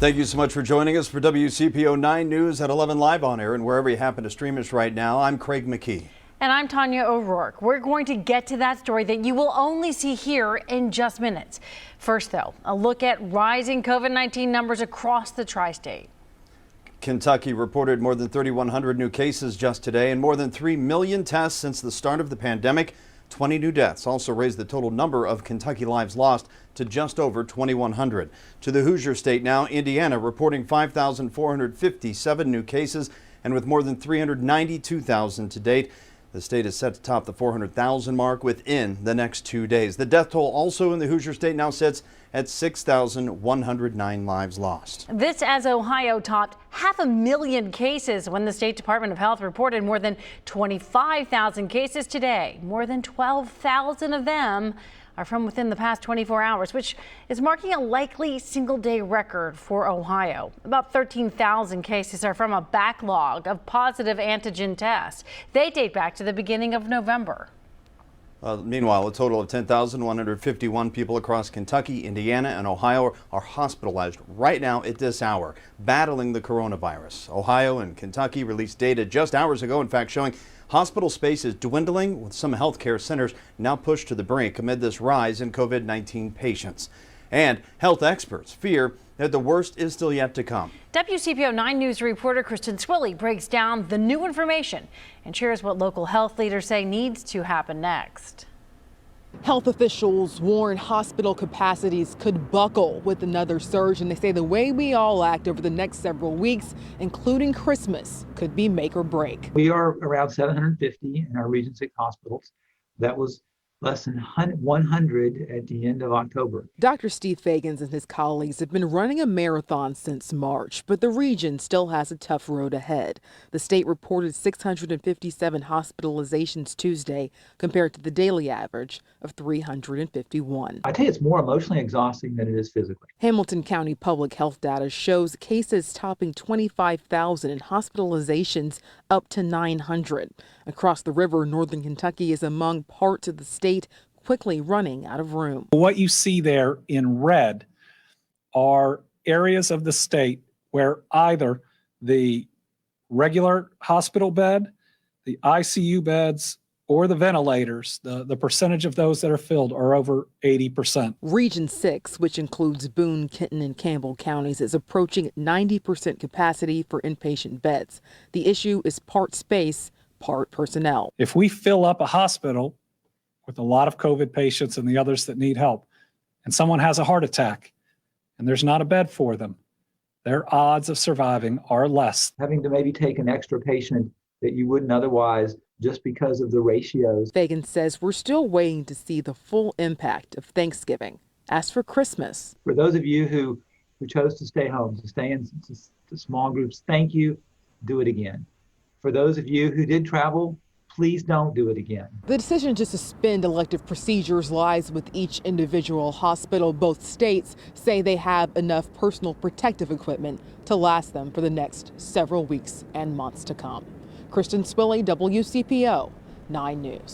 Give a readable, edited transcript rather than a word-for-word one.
Thank you so much for joining us for WCPO 9 News at 11 live on air and wherever you happen to stream us right now. I'm Craig McKee. And I'm Tanya O'Rourke. We're going to get to that story that you will only see here in just minutes. First, though, a look at rising COVID-19 numbers across the tri-state. Kentucky reported more than 3,100 new cases just today and more than 3 million tests since the start of the pandemic. 20 new deaths also raised the total number of Kentucky lives lost to just over 2,100. To the Hoosier State now, Indiana reporting 5,457 new cases and with more than 392,000 to date. The state is set to top the 400,000 mark within the next 2 days. The death toll also in the Hoosier State now sits at 6,109 lives lost. This as Ohio topped 500,000 cases when the State Department of Health reported more than 25,000 cases today. More than 12,000 of them are from within the past 24 hours, which is marking a likely single-day record for Ohio. About 13,000 cases are from a backlog of positive antigen tests. They date back to the beginning of November. Meanwhile, a total of 10,151 people across Kentucky, Indiana, and Ohio are hospitalized right now at this hour, battling the coronavirus. Ohio and Kentucky released data just hours ago, in fact, showing hospital space is dwindling, with some healthcare centers now pushed to the brink amid this rise in COVID-19 patients. And health experts fear that the worst is still yet to come. WCPO 9 News reporter KRISTEN SWILLEY breaks down the new information and shares what local health leaders say needs to happen next. Health officials warn hospital capacities could buckle with another surge, and they say the way we all act over the next several weeks, including Christmas, could be make or break. We are around 750 in our Region 6 hospitals. That was less than 100 at the end of October. Dr. Steve Feagins and his colleagues have been running a marathon since March, but the region still has a tough road ahead. The state reported 657 hospitalizations Tuesday compared to the daily average of 351. I tell you, it's more emotionally exhausting than it is physically. Hamilton County public health data shows cases topping 25,000 and hospitalizations up to 900. Across the river, northern Kentucky is among parts of the state quickly running out of room. What you see there in red are areas of the state where either the regular hospital bed, the ICU beds, or the ventilators, the percentage of those that are filled are over 80%. Region 6, which includes Boone, Kenton, and Campbell counties, is approaching 90% capacity for inpatient beds. The issue is part space, part personnel. If we fill up a hospital with a lot of COVID patients and the others that need help, and someone has a heart attack and there's not a bed for them, their odds of surviving are less. Having to maybe take an extra patient that you wouldn't otherwise just because of the ratios. Feagins says we're still waiting to see the full impact of Thanksgiving. As for Christmas, For those of you who chose to stay home, to stay in small groups, thank you. Do it again. For those of you who did travel, please don't do it again. the decision to suspend elective procedures lies with each individual hospital. Both states say they have enough personal protective equipment to last them for the next several weeks and months to come. KRISTEN SWILLEY, WCPO 9 News.